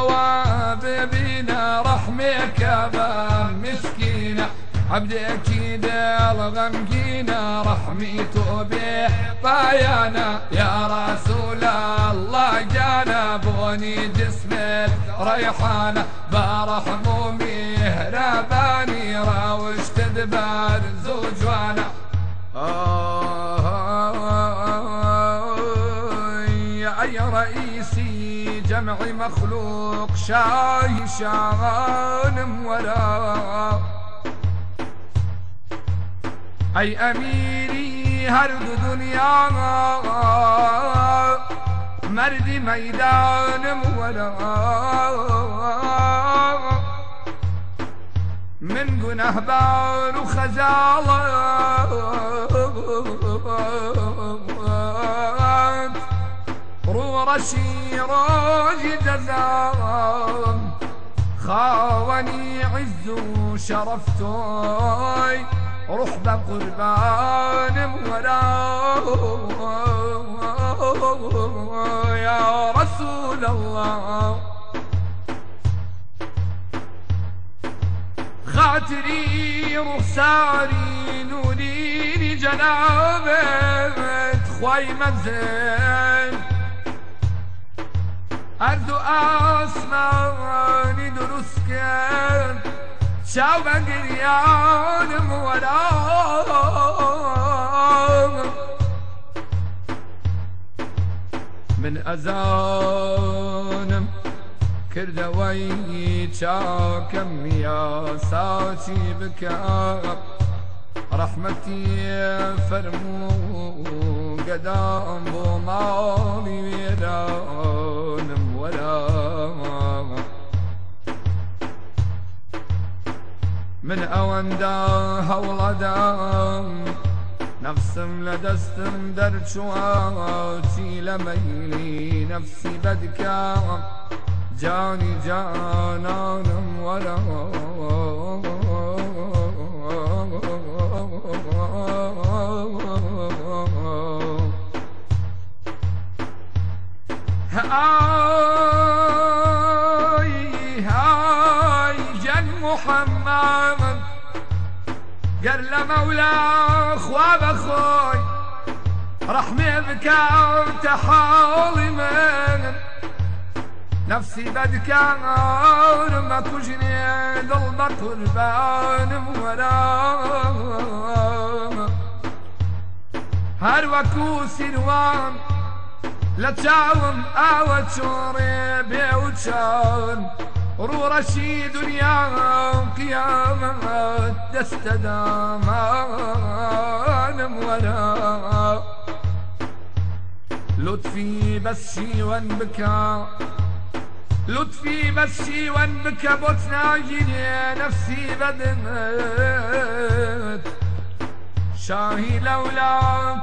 وببينا رحمك مسكينة عبدك الغمقينا رحميته بطايانا يا رسول الله جانبوني جسم الريحانة برحم مهرباني راوش تدبر زوجوانا يا رئيسي جمع مخلوق شاي شان ولا أي أميري هرد دنيا مرد ميدان ولا من جنه بار وخزالات رشي راج جزام خاوني عز شرفتي رحب قربان ولا يا رسول الله خاطري رخساري نوريني جنابك خوي مزين أرض أسماني درسكن شاو بقريان ولا من أذان كردوي شاكم يا ساتي بكا رحمتي فرمو قدام بومالي ويران ولا من أوندا هولدام نفسم لدستم درشواتي لميلي نفسي بدكا جاني جانانم ولا هاي جن محمد قال لمولى خواب اخوي رحمي بك وتحالي من نفسي بدكار ما كجني ضل قربان ولا هر وكو سنوان لا تشاوم او تشوري بيوتشان رو رشي دنيا قيامة دستدامان ولا لطفي بس شي وانبكى لطفي بس شي وانبكى بوتناجيني نفسي بدمت شاهي لولاك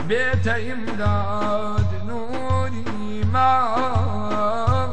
بيت امداد نوري ما